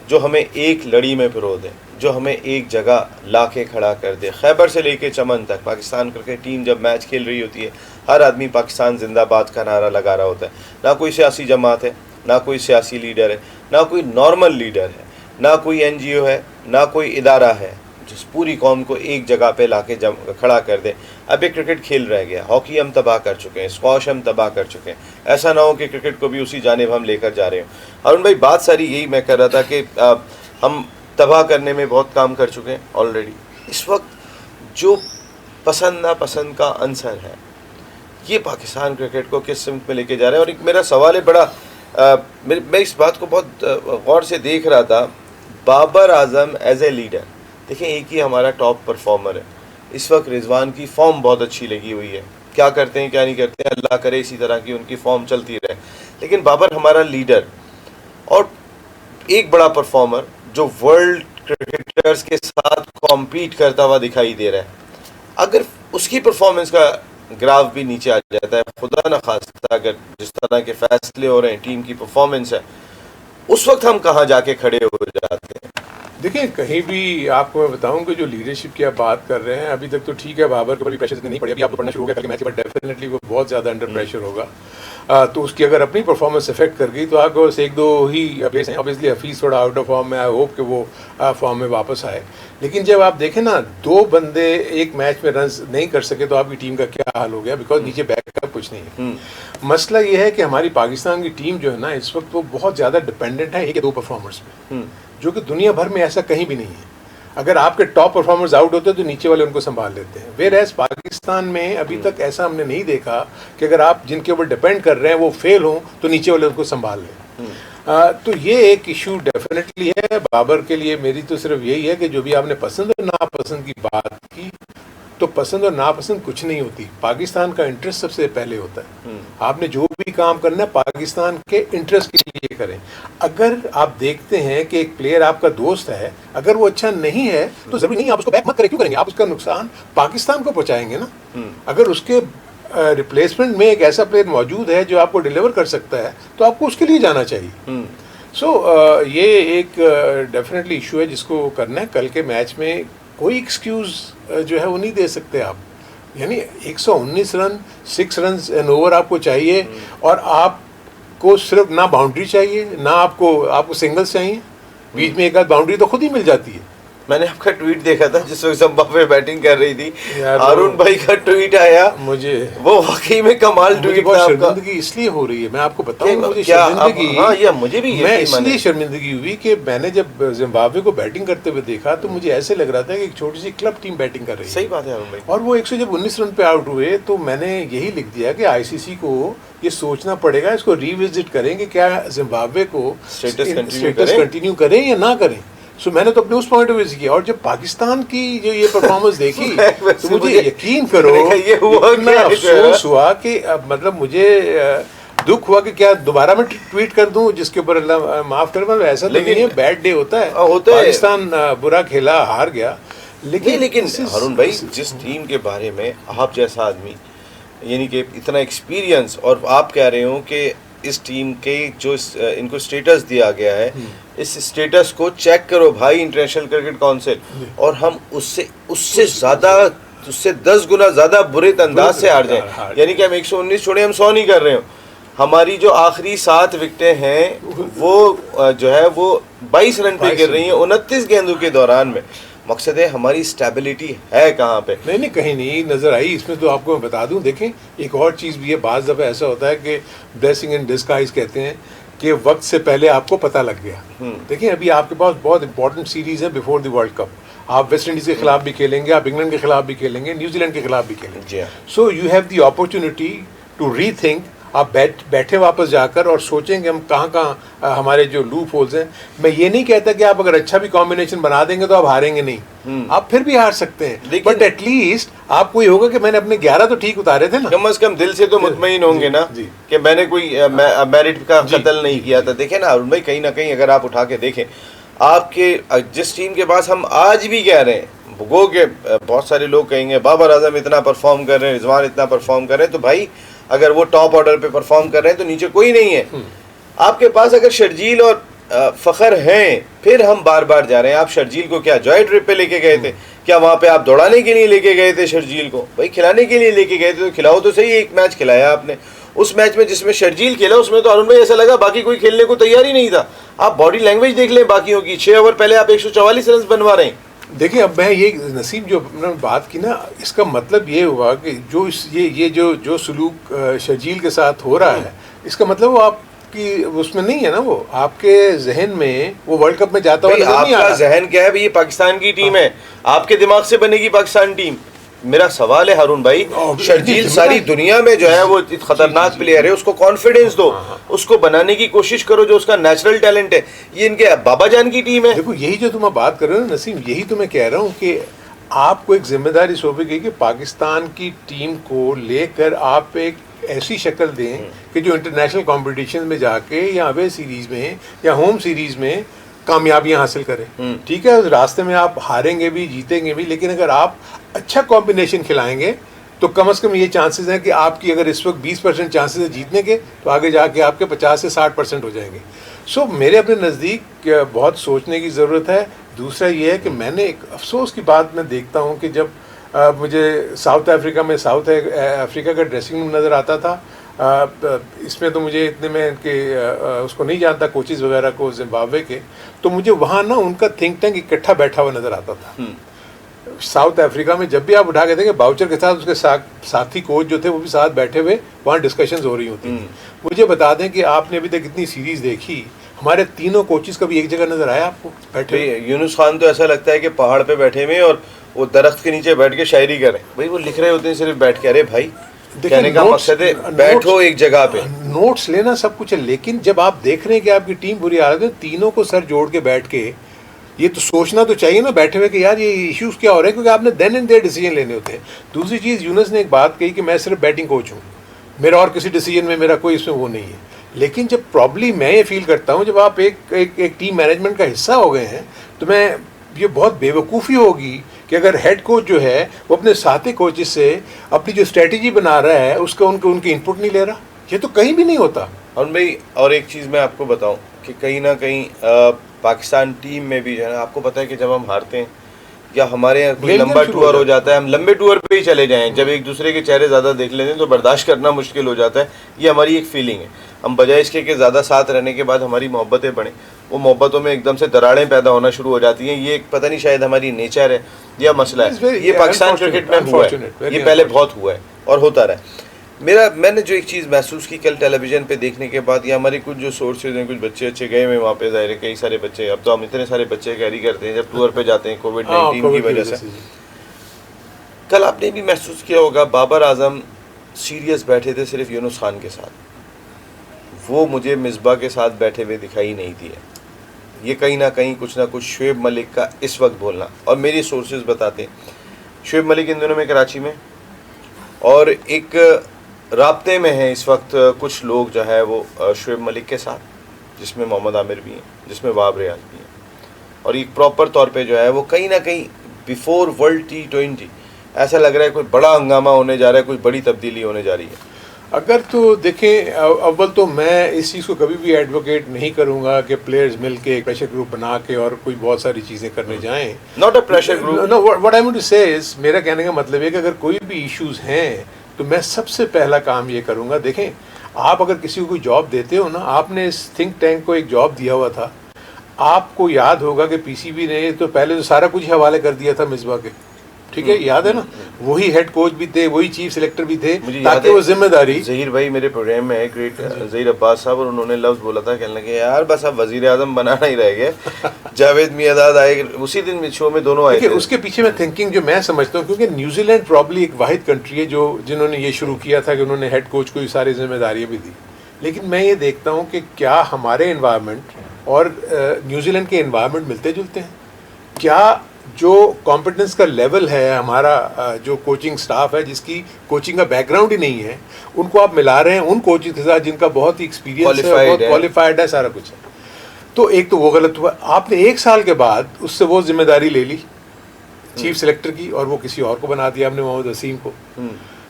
जो हमें एक लड़ी में पिरो दे, जो हमें एक जगह ला के खड़ा कर दे। खैबर से लेके चमन तक पाकिस्तान क्रिकेट टीम जब मैच खेल रही होती है, हर आदमी पाकिस्तान जिंदाबाद का नारा लगा रहा होता है। ना कोई सियासी जमात है, ना कोई सियासी लीडर है, ना कोई नॉर्मल लीडर है, ना कोई NGO है, ना कोई इदारा है जिस पूरी कौम को एक जगह पे लाके खड़ा कर दे। अब एक क्रिकेट खेल रह गया, हॉकी हम तबाह कर चुके हैं, स्क्वॉश हम तबाह कर चुके हैं। ऐसा ना हो कि क्रिकेट को भी उसी जानिब हम लेकर जा रहे हैं। अरुण भाई, बात सारी यही मैं कर रहा था कि हम तबाह करने में बहुत काम कर चुके हैं ऑलरेडी। इस वक्त जो पसंद नापसंद का आंसर है, ये पाकिस्तान क्रिकेट को किस सिमत में लेके जा रहा है। और एक मेरा सवाल है बड़ा, मैं इस बात को बहुत गौर से देख रहा था। Babar Azam as a leader, देखें एक ही हमारा टॉप परफॉर्मर है इस वक्त। रिजवान की फॉर्म बहुत अच्छी लगी हुई है, क्या करते हैं क्या नहीं करते हैं, अल्लाह करे इसी तरह की उनकी फॉर्म चलती रहे। लेकिन बाबर हमारा लीडर और एक बड़ा परफॉर्मर जो वर्ल्ड क्रिकेटर्स के साथ कॉम्पीट करता हुआ दिखाई दे रहा है, अगर उसकी परफॉर्मेंस का ग्राफ भी नीचे आ जाता है, खुदा न खास्ता अगर जिस तरह के फैसले हो रहे हैं, टीम की परफॉर्मेंस है, उस वक्त हम कहाँ जाके खड़े हो जाते हैं? देखिए, कहीं भी आपको मैं बताऊं कि जो लीडरशिप की आप बात कर रहे हैं, अभी तक तो ठीक है, बाबर के ऊपर प्रेशर इतनी नहीं पड़ी। अभी आपको पढ़ना शुरू हो गया, कल के मैच पर डेफिनेटली वो बहुत ज़्यादा अंडर प्रेशर होगा। तो उसकी अगर अपनी परफॉर्मेंस इफेक्ट कर गई तो आपको बस एक दो ही प्लेस हैं। ऑब्वियसली हफीज़ थोड़ा आउट ऑफ फॉर्म में, आई होप कि वो फॉर्म में वापस आए। लेकिन जब आप देखें ना, 2 बंदे एक मैच में रन नहीं कर सके तो आपकी टीम का क्या हाल हो गया, बिकॉज नीचे बैकअप कुछ नहीं है। मसला ये है कि हमारी पाकिस्तान की टीम जो है ना, इस वक्त वो बहुत ज़्यादा डिपेंडेंट है एक या 2 परफॉर्मर्स पे, जो कि दुनिया भर में ऐसा कहीं भी नहीं है। अगर आपके टॉप परफॉर्मर्स आउट होते हैं तो नीचे वाले उनको संभाल लेते हैं। वेयर एज पाकिस्तान में अभी तक ऐसा हमने नहीं देखा कि अगर आप जिनके ऊपर डिपेंड कर रहे हैं वो फेल हों तो नीचे वाले उनको संभाल लें। तो ये एक इशू डेफिनेटली है बाबर के लिए। मेरी तो सिर्फ यही है कि जो भी आपने पसंद और नापसंद की बात की, तो पसंद और नापसंद कुछ नहीं होती, पाकिस्तान का इंटरेस्ट सबसे पहले होता है। आपने जो भी काम करना है पाकिस्तान के इंटरेस्ट के लिए करें। अगर आप देखते हैं कि एक प्लेयर आपका दोस्त है, अगर वो अच्छा नहीं है तो जरूरी नहीं आप उसको बैक मत करें। क्यों करेंगे? आप उसका नुकसान पाकिस्तान को पहुंचाएंगे ना। अगर उसके रिप्लेसमेंट में एक ऐसा प्लेयर मौजूद है जो आपको डिलीवर कर सकता है तो आपको उसके लिए जाना चाहिए। ये एक डेफिनेटली इशू है जिसको करना है। कल के मैच में कोई एक्सक्यूज़ जो है वो नहीं दे सकते आप। यानी 119 रन, 6 रन एन ओवर आपको चाहिए, और आपको सिर्फ ना बाउंड्री चाहिए ना आपको सिंगल्स चाहिए, बीच में एक आध बाउंड्री तो खुद ही मिल जाती है। मैंने आपका ट्वीट देखा था जिस वक्त जिम्बाब्वे बैटिंग कर रही थी, हारून भाई का ट्वीट आया, मुझे वो वाकई में कमाल ट्वीट था। शर्मिंदगी इसलिए हो रही है, मैं आपको बताऊं, मुझे मुझे भी मैं इसलिए शर्मिंदगी हुई कि मैंने जब जिम्बाब्वे को बैटिंग करते हुए देखा तो मुझे ऐसे लग रहा था कि एक छोटी सी क्लब टीम बैटिंग कर रही है। सही बात है हारून भाई। और वो 119 रन पे आउट हुए तो मैंने यही लिख दिया कि ICC को ये सोचना पड़ेगा, इसको रिविजिट करें कि क्या जिम्बाब्वे को स्टेटस कंटिन्यू करें या ना करें। सो मैंने तो अपने उस पॉइंट ऑफ व्यू से किया, और जब पाकिस्तान की जो ये परफॉर्मेंस देखी तो मुझे यकीन करो इतना अफसोस हुआ कि मतलब मुझे दुख हुआ कि क्या दोबारा मैं ट्वीट कर दूं जिसके ऊपर अल्लाह माफ करे। मतलब ऐसा तो नहीं है, बैड डे होता है, पाकिस्तान बुरा खेला, हार गया। लेकिन हारून भाई, जिस टीम के बारे में आप जैसा आदमी, यानी कि इतना एक्सपीरियंस, और आप कह रहे हो कि इस टीम के जो इनको स्टेटस दिया गया है, इस स्टेटस को चेक करो भाई इंटरनेशनल क्रिकेट काउंसिल, और हम उससे ज़्यादा, उससे 10 गुना ज़्यादा बुरे अंदाज से हार जाए। यानी कि हम 119 छोड़े, हम 100 नहीं कर रहे हो। हमारी जो आखिरी 7 विकेटें हैं वो जो है वो 22 रन पे गिर रही हैं 29 गेंदों के दौरान में। मकसद है हमारी स्टेबिलिटी है कहाँ पे? नहीं, कहीं नहीं नज़र आई। इसमें तो आपको मैं बता दूं, देखें एक और चीज़ भी है, बाज़ दफ़ा ऐसा होता है कि ब्लेसिंग इन डिस्गाइज कहते हैं कि वक्त से पहले आपको पता लग गया। देखिए अभी आपके पास बहुत इंपॉर्टेंट सीरीज है बिफोर द वर्ल्ड कप। आप वेस्ट इंडीज के खिलाफ भी खेलेंगे, आप इंग्लैंड के खिलाफ भी खेलेंगे, न्यूजीलैंड के खिलाफ भी खेलेंगे। So you have the opportunity to rethink. आप बैठे वापस जाकर और सोचेंगे हम कहाँ हमारे जो लूप होल्स हैं। मैं ये नहीं कहता कि आप अगर अच्छा भी कॉम्बिनेशन बना देंगे तो आप हारेंगे नहीं, आप फिर भी हार सकते हैं, बट एटलीस्ट आपको ये होगा कि मैंने अपने 11 तो ठीक उतारे थे ना। कम से कम दिल से तो मुतमईन होंगे ना कि मैंने कोई मेरिट का कत्ल नहीं किया था। देखें ना अरुण भाई, कहीं ना कहीं अगर आप उठा के देखें, आपके जिस टीम के पास हम आज भी कह रहे हैं भुगो के, बहुत सारे लोग कहेंगे बाबर आजम इतना परफॉर्म कर रहे हैं, रिजवान इतना परफॉर्म कर रहे हैं, तो भाई अगर वो टॉप ऑर्डर पे परफॉर्म कर रहे हैं तो नीचे कोई नहीं है। आपके पास अगर शर्जील और फ़खर हैं, फिर हम बार बार जा रहे हैं। आप शर्जील को क्या जॉय ट्रिप पे लेके गए थे? क्या वहाँ पे आप दौड़ाने के लिए लेके गए थे शर्जील को? भाई खिलाने के लिए लेके गए थे, तो खिलाओ तो सही। एक मैच खिलाया आपने, उस मैच में जिसमें शर्जील खेला उसमें तो अरुण भाई ऐसा लगा बाकी कोई खेलने को तैयार ही नहीं था। आप बॉडी लैंग्वेज देख लें बाकियों की, 6 ओवर पहले आप 144 रन बनवा रहे हैं। देखिए अब मैं ये नसीब जो आपने बात की ना, इसका मतलब ये हुआ कि जो सलूक शर्जील के साथ हो रहा है, इसका मतलब वो आपकी उसमें नहीं है ना, वो आपके जहन में वो वर्ल्ड कप में जाता हुआ नजर नहीं आ रहा। आपका जहन क्या है भाई? ये पाकिस्तान की टीम है, आपके दिमाग से बनेगी पाकिस्तान टीम। मेरा सवाल है हारून भाई, शर्जील सारी दुनिया में जो है वो खतरनाक प्लेयर है, उसको कॉन्फिडेंस दो, उसको बनाने की कोशिश करो जो उसका नेचुरल टैलेंट है। ये इनके बाबा जान की टीम है। देखो यही जो तुम बात कर रहे हो ना नसीम, यही तो मैं कह रहा हूँ कि आपको एक जिम्मेदारी सौंपी गई कि पाकिस्तान की टीम को लेकर आप एक ऐसी शक्ल दें कि जो इंटरनेशनल कॉम्पिटिशन में जाके या अवे सीरीज में या होम सीरीज में कामयाबियां हासिल करें। ठीक है, उस रास्ते में आप हारेंगे भी जीतेंगे भी, लेकिन अगर आप अच्छा कॉम्बिनेशन खिलाएंगे तो कम से कम ये चांसेस हैं कि आपकी अगर इस वक्त 20% चांसेस है जीतने के, तो आगे जाके आपके 50 से 60% हो जाएंगे। सो मेरे अपने नज़दीक बहुत सोचने की ज़रूरत है। दूसरा ये है कि मैंने एक अफसोस की बात मैं देखता हूँ कि जब मुझे साउथ अफ्रीका का ड्रेसिंग रूम नज़र आता था, इसमें तो मुझे इतने में कि उसको नहीं जानता कोचेज़ वगैरह को जिम्बाब्वे के, तो मुझे वहाँ ना उनका थिंक टैंक इकट्ठा बैठा हुआ नज़र आता था। साउथ अफ्रीका में जब भी आप उठा के देंगे, बाउचर के साथ उसके साथी कोच जो थे वो भी साथ बैठे हुए वहाँ डिस्कशंस हो रही होती थी। मुझे बता दें कि आपने अभी तक इतनी सीरीज़ देखी, हमारे तीनों कोचेस कभी एक जगह नजर आया आपको बैठे? यूनुस खान तो ऐसा लगता है कि पहाड़ पे बैठे हुए और वो दरख्त के नीचे बैठ के शायरी कर रहे हैं। भाई वो लिख रहे होते हैं सिर्फ बैठ के। अरे भाई कहने का मकसद है बैठो एक जगह पे, नोट्स लेना सब कुछ है, लेकिन जब आप देख रहे हैं कि आपकी टीम बुरी हालत है, तीनों को सर जोड़ के बैठ के ये तो सोचना तो चाहिए ना बैठे हुए कि यार ये इश्यूज क्या हो रहे हैं, क्योंकि आपने देन एंड देयर डिसीजन लेने होते हैं। दूसरी चीज़, यूनुस ने एक बात कही कि मैं सिर्फ बैटिंग कोच हूँ, मेरा और किसी डिसीजन में मेरा कोई इसमें वो नहीं है। लेकिन जब प्रॉब्लली मैं ये फील करता हूँ, जब आप एक टीम मैनेजमेंट का हिस्सा हो गए हैं, तो मैं ये बहुत बेवकूफ़ी होगी कि अगर हेड कोच जो है वो अपने साथी कोचेस से अपनी जो स्ट्रेटजी बना रहा है उसका उनकी इनपुट नहीं ले रहा। ये तो कहीं भी नहीं होता। और भाई और एक चीज़ मैं आपको बताऊं कि कहीं ना कहीं पाकिस्तान टीम में भी जो है ना, आपको पता है कि जब हम हारते हैं या हमारे यहाँ कोई लंबा टूर हो जाता है, हम लंबे टूर पे ही चले जाएं, जब एक दूसरे के चेहरे ज़्यादा देख लेते हैं तो बर्दाश्त करना मुश्किल हो जाता है। ये हमारी एक फीलिंग है। हम बजाय इसके कि ज़्यादा साथ रहने के बाद हमारी मोहब्बतें बढ़ें, वो मोहब्बतों में एकदम से दरारें पैदा होना शुरू हो जाती हैं। ये पता नहीं शायद हमारी नेचर है या मसला है। ये पाकिस्तान क्रिकेट में हुआ है, ये पहले बहुत हुआ है और होता रहा है। मैंने जो एक चीज़ महसूस की कल टेलीविज़न पे देखने के बाद, या हमारे कुछ जो सोर्सेज हैं, कुछ बच्चे अच्छे गए हुए वहाँ पे, ज़ाहिर है कई सारे बच्चे, अब तो हम इतने सारे बच्चे कैरी करते हैं जब टूर पे जाते हैं कोविड-19 की वजह से। कल आपने भी महसूस किया होगा, बाबर आजम सीरियस बैठे थे सिर्फ यूनुस खान के साथ, वो मुझे मिसबा के साथ बैठे हुए दिखाई नहीं दिए। ये कहीं ना कुछ शुएब मलिक का इस वक्त बोलना, और मेरी सोर्सेज बताते हैं शुएब मलिक इन दिनों में कराची में और एक राब्ते में है इस वक्त कुछ लोग जो है वो शुएब मलिक के साथ, जिसमें मोहम्मद आमिर भी हैं, जिसमें वाब रियाज भी हैं, और एक प्रॉपर तौर पे जो है वो कहीं ना कहीं बिफोर वर्ल्ड T20 ऐसा लग रहा है कोई बड़ा हंगामा होने जा रहा है, कोई बड़ी तब्दीली होने जा रही है। अगर तो देखें, अव्वल तो मैं इस चीज़ को कभी भी एडवोकेट नहीं करूंगा कि प्लेयर्स मिलके एक प्रेशर ग्रुप बना के और कोई बहुत सारी चीज़ें करने जाएं। Not a pressure group. No, what I want to say is, मेरा कहने का मतलब है कि अगर कोई भी इश्यूज हैं तो मैं सबसे पहला काम ये करूंगा, देखें आप अगर किसी को कोई जॉब देते हो ना, आपने इस थिंक टैंक को एक जॉब दिया हुआ था, आपको याद होगा कि पीसीबी ने तो पहले तो सारा कुछ हवाले कर दिया था मिसबा के, ठीक है, याद है ना, वही हेड कोच भी थे, वही चीफ सिलेक्टर भी थे, मुझे याद ताकि है वो जिम्मेदारी। ज़हीर भाई मेरे प्रोग्राम में है, ग्रेट ज़हीर अब्बास साहब, और उन्होंने लफ्ज़ बोला था, कहने लगे यार बस अब वज़ीर आज़म बनाना ही रह गया। जावेद मियादाद आए उसी दिन शो में, दोनों आए थे। उसके पीछे में थिंकिंग जो मैं समझता हूँ, क्योंकि न्यूजीलैंड प्रॉब्ली एक वाहिद कंट्री है जो जिन्होंने ये शुरू किया था कि उन्होंने हेड कोच को ये सारी जिम्मेदारियाँ भी दी। लेकिन मैं ये देखता हूँ कि क्या हमारे एनवायरनमेंट और न्यूजीलैंड के एनवायरनमेंट मिलते जुलते हैं? क्या जो कॉम्पिटेंस का लेवल है हमारा, जो कोचिंग स्टाफ है जिसकी कोचिंग का बैकग्राउंड ही नहीं है, उनको आप मिला रहे हैं उन कोचेस के साथ जिनका बहुत ही एक्सपीरियंस है, बहुत क्वालिफाइड है, सारा कुछ है। तो एक तो वो गलत हुआ। आपने 1 साल के बाद उससे वो जिम्मेदारी ले ली चीफ सिलेक्टर की, और वो किसी और को बना दिया आपने, मोहम्मद वसीम को।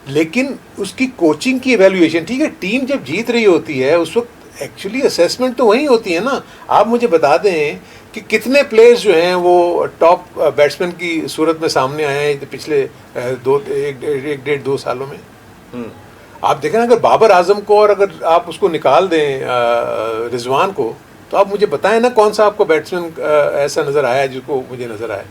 लेकिन उसकी कोचिंग की एवेल्युएशन, ठीक है, टीम जब जीत रही होती है उस वक्त एक्चुअली असेसमेंट तो वही होती है ना। आप मुझे बता दें कि कितने प्लेयर्स जो हैं वो टॉप बैट्समैन की सूरत में सामने आए हैं पिछले एक डेढ़ 2 सालों में। आप देखें ना, अगर बाबर आजम को और अगर आप उसको निकाल दें रिजवान को, तो आप मुझे बताएं ना कौन सा आपको बैट्समैन ऐसा नज़र आया जिसको मुझे नज़र आया।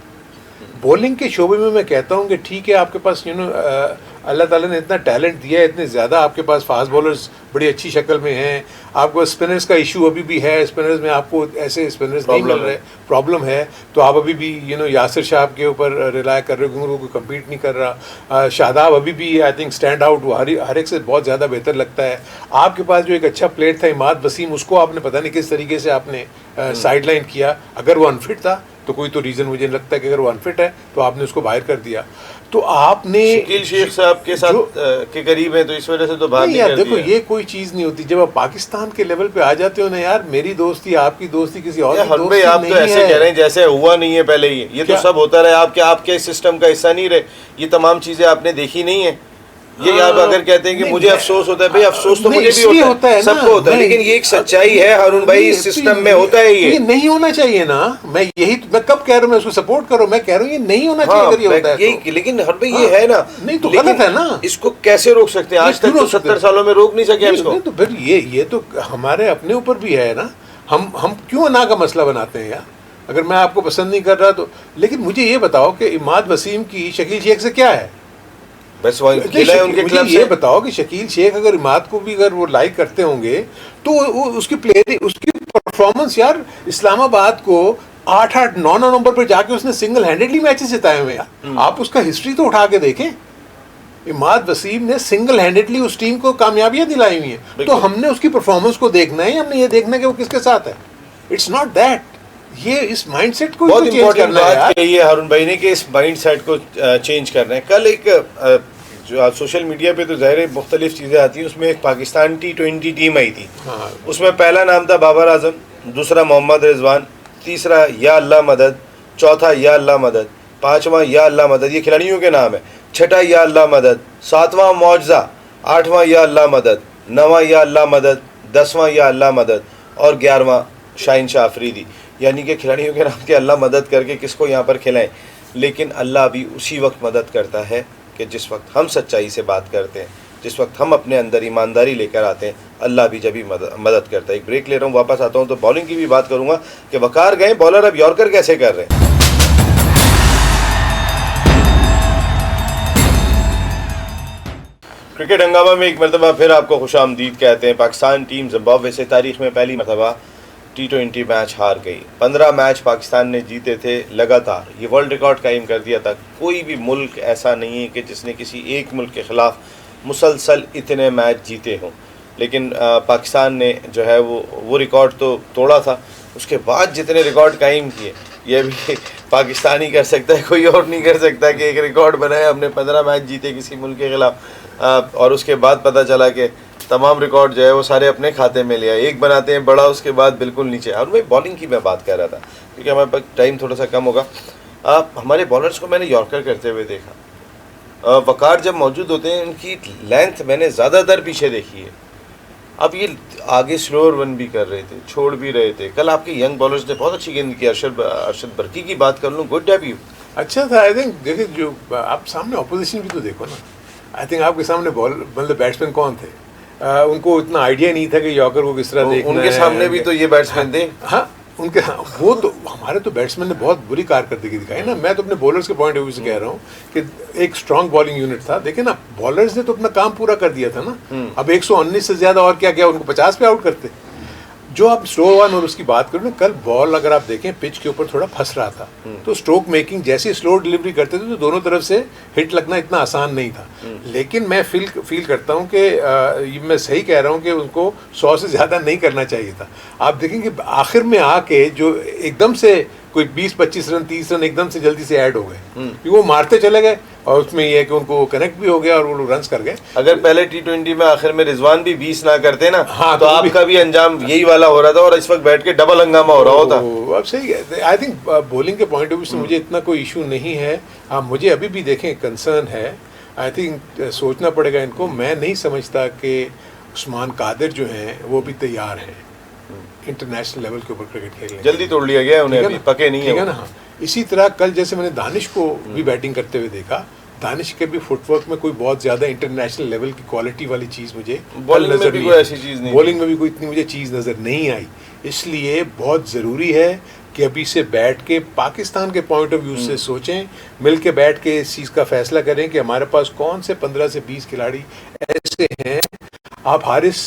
बॉलिंग के शोबे में मैं कहता हूँ कि ठीक है, आपके पास अल्लाह ताला ने इतना टैलेंट दिया है, इतने ज़्यादा आपके पास फास्ट बॉलर्स बड़ी अच्छी शक्ल में हैं। आपको स्पिनर्स का इशू अभी भी है, स्पिनर्स में आपको ऐसे स्पिनर्स नहीं मिल रहे, प्रॉब्लम है। तो आप अभी भी यासिर शाह के ऊपर रिलाय कर रहे हो, क्योंकि वो कोई कम्पीट नहीं कर रहा। शादाब अभी भी आई थिंक स्टैंड आउट, वो हर एक से बहुत ज़्यादा बेहतर लगता है। आपके पास जो एक अच्छा प्लेयर था इमाद वसीम, उसको आपने पता नहीं किस तरीके से आपने साइड लाइन किया। अगर वो अनफिट था तो कोई तो रीज़न मुझे लगता है कि अगर वो अनफिट है तो आपने उसको बाहर कर दिया। तो आपने शकील शेख साहब के साथ के करीब है तो इस वजह से तो बात नहीं यार, कर देखो दिया। ये कोई चीज़ नहीं होती। जब आप पाकिस्तान के लेवल पे आ जाते हो ना यार, मेरी दोस्ती आपकी दोस्ती किसी और की भाई दोस्ती आप नहीं तो ऐसे है। कह रहे हैं जैसे हुआ नहीं है पहले। ये तो सब होता रहे, आपके सिस्टम का हिस्सा नहीं रहे, ये तमाम चीजें आपने देखी नहीं है। ये आप अगर कहते हैं कि मुझे अफसोस होता है, भाई अफसोस तो मुझे भी होता है, सबको होता है, लेकिन ये एक सच्चाई है हारून भाई, इस सिस्टम में होता है। ये नहीं होना चाहिए ना। मैं कब कह रहा हूँ मैं उसको सपोर्ट करूँ, मैं कह रहा हूँ ये नहीं होना चाहिए अगर ये होता है तो। लेकिन हर भाई ये है ना, नहीं तो गलत है ना। इसको कैसे रोक सकते हैं? आज तक तो 70 सालों में रोक नहीं सके इसको। तो फिर ये तो हमारे अपने ऊपर भी है ना। हम क्यों अना का मसला बनाते हैं यार? अगर मैं आपको पसंद नहीं कर रहा तो। लेकिन मुझे ये बताओ कि इमाद वसीम की शकील शेख से क्या है? बस खेला है उनके क्लब से। ये बताओ कि शकील शेख अगर इमाद को भी अगर वो लाइक करते होंगे तो उसकी परफॉर्मेंस यार, इस्लामाबाद को 8-8, 9-9 नंबर पर जाके उसने सिंगल हैंडेडली मैचेस जिताए हुए हैं। आप उसका हिस्ट्री तो उठा के देखें। इमाद वसीम ने सिंगल हैंडेडली उस टीम को कामयाबियां दिलाई हुई हैं। तो हमने उसकी परफॉर्मेंस को देखना है, हमने ये देखना है कि वो किसके साथ है। It's not that. ये इस माइंडसेट को बहुत इंपॉर्टेंट बात कही है हारून भाई ने कि इस माइंडसेट को चेंज करना है। कल एक जो सोशल मीडिया पे तो ज़ाहिर मुख्तलिफ चीज़ें आती हैं, उसमें एक पाकिस्तान T20 टीम आई थी। उसमें पहला नाम था बाबर आजम, दूसरा मोहम्मद रिजवान, तीसरा या अल्लाह मदद, चौथा या अल्लाह मदद, पाँचवां या अल्लाह मदद। ये खिलाड़ियों के नाम है। छठा या अल्लाह मदद, सातवां मौजा, आठवां या अल्लाह मदद, नवां या अल्लाह मदद, 10वां या अल्लाह मदद और 11वां शाहीन शाह अफरीदी। यानी कि खिलाड़ियों के नाम के अल्लाह मदद करके किसको यहाँ पर खिलाएं। लेकिन अल्लाह भी उसी वक्त मदद करता है कि जिस वक्त हम सच्चाई से बात करते हैं, जिस वक्त हम अपने अंदर ईमानदारी लेकर आते हैं, अल्लाह भी जब भी मदद करता है। एक ब्रेक ले रहा हूँ, वापस आता हूँ तो बॉलिंग की भी बात करूँगा कि वकार गए बॉलर अब यॉर्कर कैसे कर रहे हैं। क्रिकेट हंगामा में एक मरतबा फिर आपको खुशामदीद कहते हैं। पाकिस्तान टीम जिम्बाब्वे से तारीख में पहली मरतबा T20 मैच हार गई। 15 मैच पाकिस्तान ने जीते थे लगातार। ये वर्ल्ड रिकॉर्ड कायम कर दिया था। कोई भी मुल्क ऐसा नहीं है कि जिसने किसी एक मुल्क के ख़िलाफ़ मुसलसल इतने मैच जीते हों। लेकिन पाकिस्तान ने जो है वो रिकॉर्ड तो तोड़ा था। उसके बाद जितने रिकॉर्ड कायम किए ये भी पाकिस्तान ही कर सकता है, कोई और नहीं कर सकता कि एक रिकॉर्ड बनाया हमने 15 मैच जीते किसी मुल्क के ख़िलाफ़, और उसके बाद पता चला कि तमाम रिकॉर्ड जो है वो सारे अपने खाते में लिया। एक बनाते हैं बड़ा, उसके बाद बिल्कुल नीचे। और मैं बॉलिंग की मैं बात कर रहा था क्योंकि हमारे पास टाइम थोड़ा सा कम होगा। हमारे बॉलर्स को मैंने यॉर्कर करते हुए देखा। वकार जब मौजूद होते हैं उनकी लेंथ मैंने ज़्यादातर पीछे देखी है। अब ये आगे स्लोअर वन भी कर रहे थे, छोड़ भी रहे थे। कल आपके यंग बॉलर्स ने बहुत अच्छी गेंद की। अरशद बरकी की बात कर लूँ, गुड डेब्यू, अच्छा था। आई थिंक देखिए, जो आप सामने ऑपोजिशन भी तो देखो ना। आई थिंक आपके सामने मतलब बैट्समैन कौन थे, उनको इतना आइडिया नहीं था कि यॉर्कर को किस तरह देखना उनके है। सामने भी तो ये बैट्समैन थे। हाँ, उनके वो तो हमारे तो बैट्समैन ने बहुत बुरी कारकर्दगी दिखाई ना। मैं तो अपने बॉलर्स के पॉइंट ऑफ व्यू से कह रहा हूँ कि एक स्ट्रांग बॉलिंग यूनिट था। देखिए ना, बॉलर्स ने तो अपना काम पूरा कर दिया था ना। अब 119 से ज्यादा और क्या क्या, उनको 50 पे आउट करते। जो आप स्लो वन और उसकी बात करो ना, कल बॉल अगर आप देखें पिच के ऊपर थोड़ा फंस रहा था, तो स्ट्रोक मेकिंग जैसी स्लो डिलीवरी करते थे तो दोनों तरफ से हिट लगना इतना आसान नहीं था। लेकिन मैं फील करता हूँ कि मैं सही कह रहा हूँ कि उनको 100 से ज़्यादा नहीं करना चाहिए था। आप देखेंगे आखिर में आके जो एकदम से कोई 20-25 रन 30 रन एकदम से जल्दी से ऐड हो गए, क्योंकि वो मारते चले गए और उसमें ये है कि उनको कनेक्ट भी हो गया और वो लोग रन्स कर गए। अगर पहले T20 में आखिर में रिजवान भी 20 ना करते ना, हाँ, तो आपका भी अंजाम यही वाला हो रहा था और इस वक्त बैठ के डबल हंगामा हो रहा होता। अब सही है। आई थिंक बॉलिंग के पॉइंट ऑफ व्यू से मुझे इतना कोई इशू नहीं है। हाँ, मुझे अभी भी देखें कंसर्न है। आई थिंक सोचना पड़ेगा इनको। मैं नहीं समझता कि उस्मान कादिर जो हैं वो भी तैयार हैं इंटरनेशनल लेवल के ऊपर क्रिकेट खेलने। जल्दी तोड़ लिया गया उन्हें, अभी पके नहीं है ना। हाँ, इसी तरह कल जैसे मैंने दानिश को भी बैटिंग करते हुए देखा, दानिश के भी फुटवर्क में कोई बहुत ज्यादा इंटरनेशनल लेवल की क्वालिटी वाली चीज मुझे बॉलिंग में भी कोई ऐसी चीज नहीं, बॉलिंग में भी कोई इतनी मुझे चीज नजर नहीं आई। इसलिए बहुत जरूरी है कि अभी से बैठ के पाकिस्तान के पॉइंट ऑफ व्यू से सोचें, मिल के बैठ के इस चीज़ का फैसला करें कि हमारे पास कौन से 15 से 20 खिलाड़ी ऐसे हैं। आप हारिस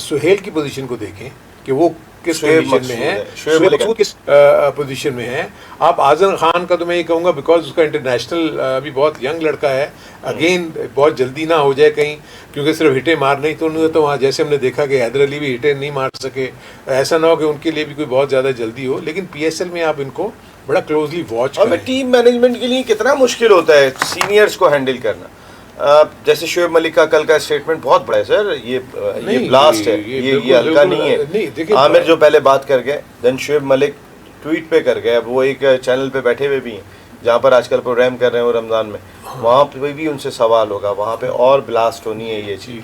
सुहेल की पोजीशन को देखें कि वो किस पोजीशन में है, शोएब मकसूद किस पोजीशन में है। आप आजम खान का तो मैं ये कहूँगा बिकॉज उसका इंटरनेशनल अभी बहुत यंग लड़का है, अगेन बहुत जल्दी ना हो जाए कहीं, क्योंकि सिर्फ हिटें मारना ही तो नहीं होता वहाँ। जैसे हमने देखा कि हैदर अली भी हिटें नहीं मार सके, ऐसा ना हो कि उनके लिए भी कोई बहुत ज़्यादा जल्दी हो। लेकिन PSL में आप इनको बड़ा क्लोजली वॉच करें। और टीम मैनेजमेंट के लिए कितना मुश्किल होता है सीनियर्स को हैंडल करना। जैसे शोएब मलिक का कल का स्टेटमेंट बहुत बड़ा है सर, ये ब्लास्ट है, ये हल्का नहीं है। आमिर जो पहले बात कर गए, देन शोएब मलिक ट्वीट पे कर गए। अब वो एक चैनल पे बैठे हुए भी हैं जहाँ पर आजकल प्रोग्राम कर रहे हैं वो रमज़ान में, वहाँ पे भी उनसे सवाल होगा, वहाँ पे और ब्लास्ट होनी है ये चीज़।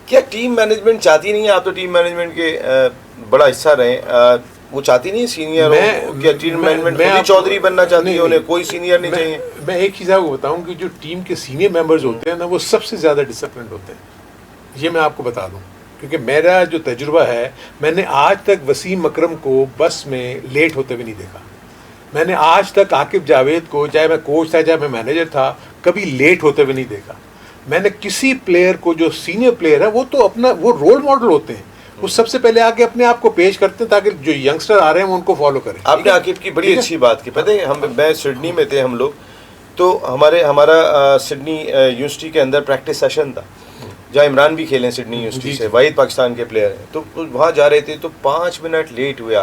क्या टीम मैनेजमेंट चाहती नहीं है? आप तो टीम मैनेजमेंट के बड़ा हिस्सा रहे, वो चाहती नहीं सीनियर हो? क्या टीम मैनेजमेंट खुद चौधरी बनना चाहती है, उन्हें कोई सीनियर नहीं चाहिए? मैं एक चीज़ आपको बताऊं कि जो टीम के सीनियर मेंबर्स होते हैं ना, वो सबसे ज़्यादा डिसिप्लिन होते हैं। ये मैं आपको बता दूं, क्योंकि मेरा जो तजुर्बा है, मैंने आज तक वसीम अकरम को बस में लेट होते हुए नहीं देखा। मैंने आज तक आकिब जावेद को, चाहे मैं कोच था चाहे मैं मैनेजर था, कभी लेट होते हुए नहीं देखा। मैंने किसी प्लेयर को, जो सीनियर प्लेयर है, वो तो अपना वो रोल मॉडल होते हैं, वो सबसे पहले आके अपने आप को पेश करते हैं ताकि जो यंगस्टर आ रहे हैं वो उनको फॉलो करें। आपने आकिब की बड़ी अच्छी बात की, पता है मैं सिडनी में थे हम लोग, तो हमारा सिडनी यूनिवर्सिटी के अंदर प्रैक्टिस सेशन था जहाँ इमरान भी खेले सिडनी यूनिवर्सिटी से, वाहिद पाकिस्तान के प्लेयर हैं। तो वहाँ जा रहे थे तो 5 मिनट लेट हुए।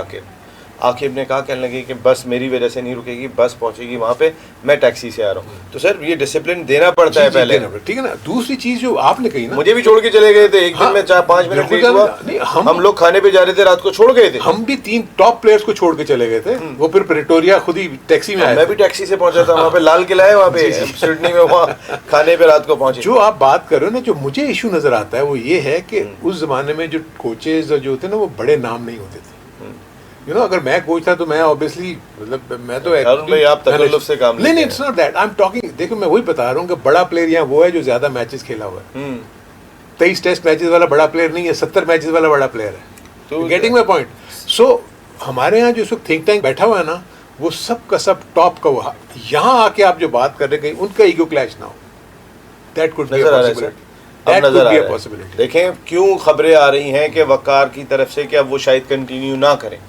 आकिब ने कहा, कहने लगे कि बस मेरी वजह से नहीं रुकेगी, बस पहुंचेगी वहाँ पे, मैं टैक्सी से आ रहा हूँ। तो सर ये डिसिप्लिन देना पड़ता है पहले, ठीक है ना। दूसरी चीज जो आपने कही ना, मुझे भी छोड़ के चले गए थे एक दिन में 4-5 मिनट लेट हुआ। हम लोग खाने पे जा रहे थे, रात को छोड़ गए थे। हम भी 3 टॉप प्लेयर्स को छोड़ के चले गए थे, वो फिर प्रेटोरिया खुद ही टैक्सी में आए। मैं भी टैक्सी से पहुंचा था वहाँ पे, लाल किला है वहाँ पे सिडनी में, वहाँ खाने पे रात को पहुंचे। जो आप बात कर रहे हो ना, जो मुझे इशू नजर आता है वो ये है कि उस जमाने में जो कोचेज जो होते ना, वो बड़े नाम नहीं होते थे। अगर मैं कोच था तो मैं ऑब्वियसली, मतलब मैं तो आप तकल्लुफ से काम नहीं, it's not that I am talking. देखो मैं वही बता रहा हूँ कि बड़ा प्लेयर यहाँ वो है जो ज्यादा मैचेस खेला हुआ है। 23 टेस्ट मैचेस वाला बड़ा प्लेयर नहीं है, 70 मैचेस वाला बड़ा प्लेयर है। तो गेटिंग माय पॉइंट। सो हमारे यहाँ जो थिंक टैंक बैठा हुआ है ना, वो सब का सब टॉप का हुआ। यहाँ आके आप जो बात कर रहे हैं उनका ईगो क्लैश ना हो, that could be a possibility. देखें क्यों खबरें आ रही हैं कि वकार की तरफ से कि अब वो शायद कंटिन्यू ना करें।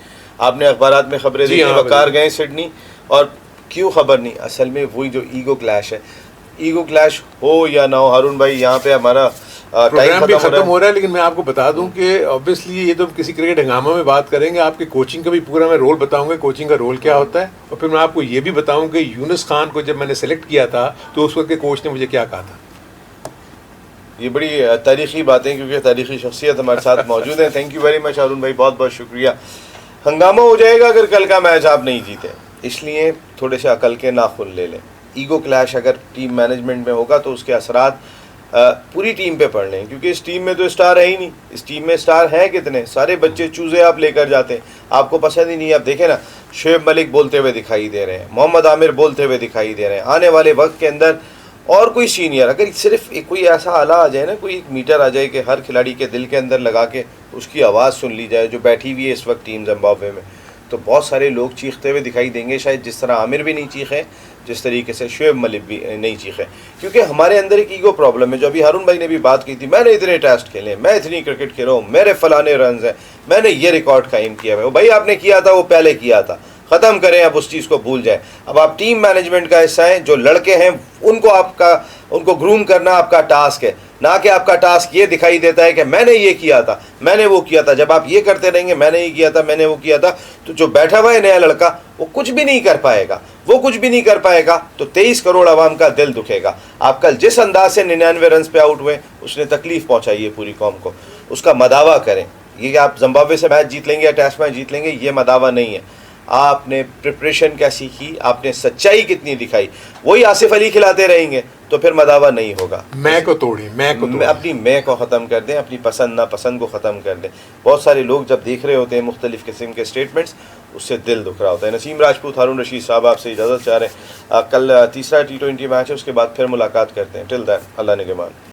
आपने अखबारात में खबरें देखी, वकार गए सिडनी, और क्यों खबर नहीं, असल में वही जो ईगो क्लैश है। ईगो क्लैश हो या ना हो, हारून भाई यहाँ पे हमारा प्रोग्राम भी खत्म हो रहा है, लेकिन मैं आपको बता दूं कि ऑब्वियसली ये तो किसी क्रिकेट हंगामा में बात करेंगे, आपके कोचिंग का भी पूरा मैं रोल बताऊंगा, कोचिंग का रोल क्या होता है। और फिर मैं आपको ये भी बताऊं कि यूनुस खान को जब मैंने सेलेक्ट किया था तो उस वक्त के कोच ने मुझे क्या कहा था। ये बड़ी तारीखी बातें, क्योंकि तारीखी शख्सियत हमारे साथ मौजूद है। थैंक यू वेरी मच हारून भाई, बहुत बहुत शुक्रिया। हंगामा हो जाएगा अगर कल का मैच आप नहीं जीते, इसलिए थोड़े से अकल के नाखुन ले लें। ईगो क्लैश अगर टीम मैनेजमेंट में होगा तो उसके असरात पूरी टीम पे पड़ रहे हैं, क्योंकि इस टीम में तो स्टार है ही नहीं। इस टीम में स्टार हैं कितने, सारे बच्चे चूजे आप लेकर जाते हैं, आपको पसंद ही नहीं। आप देखें ना, शोएब मलिक बोलते हुए दिखाई दे रहे हैं, मोहम्मद आमिर बोलते हुए दिखाई दे रहे हैं। आने वाले वक्त के अंदर और कोई सीनियर, अगर सिर्फ कोई ऐसा आला आ जाए ना, कोई एक मीटर आ जाए कि हर खिलाड़ी के दिल के अंदर लगा के उसकी आवाज़ सुन ली जाए, जो बैठी हुई है इस वक्त टीम जिम्बाब्वे में, तो बहुत सारे लोग चीखते हुए दिखाई देंगे, शायद जिस तरह आमिर भी नहीं चीखे, जिस तरीके से शुएब मलिक भी नहीं चीखे, क्योंकि हमारे अंदर एक ईगो प्रॉब्लम है। जो अभी हारून भाई ने भी बात की थी, मैंने इतने टेस्ट खेले, मैं इतनी क्रिकेट खेला हूँ, मेरे फलाने रन हैं, मैंने ये रिकॉर्ड कायम किया है। वो भाई आपने किया था, वो पहले किया था, ख़त्म करें, अब उस चीज़ को भूल जाए। अब आप टीम मैनेजमेंट का हिस्सा हैं, जो लड़के हैं उनको ग्रूम करना आपका टास्क है, ना कि आपका टास्क ये दिखाई देता है कि मैंने ये किया था, मैंने वो किया था। जब आप ये करते रहेंगे, मैंने ये किया था, मैंने वो किया था, तो जो बैठा हुआ है नया लड़का, वो कुछ भी नहीं कर पाएगा। वो कुछ भी नहीं कर पाएगा तो 23 करोड़ आवाम का दिल दुखेगा। आप कल जिस अंदाज से 99 रन पे आउट हुए, उसने तकलीफ पहुंचाई है पूरी कौम को, उसका मदावा करें। ये कि आप जिम्बाब्वे से मैच जीत लेंगे या टेस्ट मैच जीत लेंगे, ये मदावा नहीं है। आपने प्रिपरेशन क्या सीखी, आपने सच्चाई कितनी दिखाई, वही आसिफ अली खिलाते रहेंगे तो फिर मदावा नहीं होगा। मैं को तोड़ी अपनी मैं को ख़त्म कर दें, अपनी पसंद नापसंद को ख़त्म कर दें। बहुत सारे लोग जब देख रहे होते हैं मुख्तलिफ़ किस्म के स्टेटमेंट्स, उससे दिल दुख रहा होता है। नसीम राजपूत, हारून रशीद साहब आपसे इजाज़त चाह रहे हैं। कल तीसरा T20 मैच है, उसके बाद फिर मुलाकात करते हैं। टिल दैन, अल्लाह निगहबान।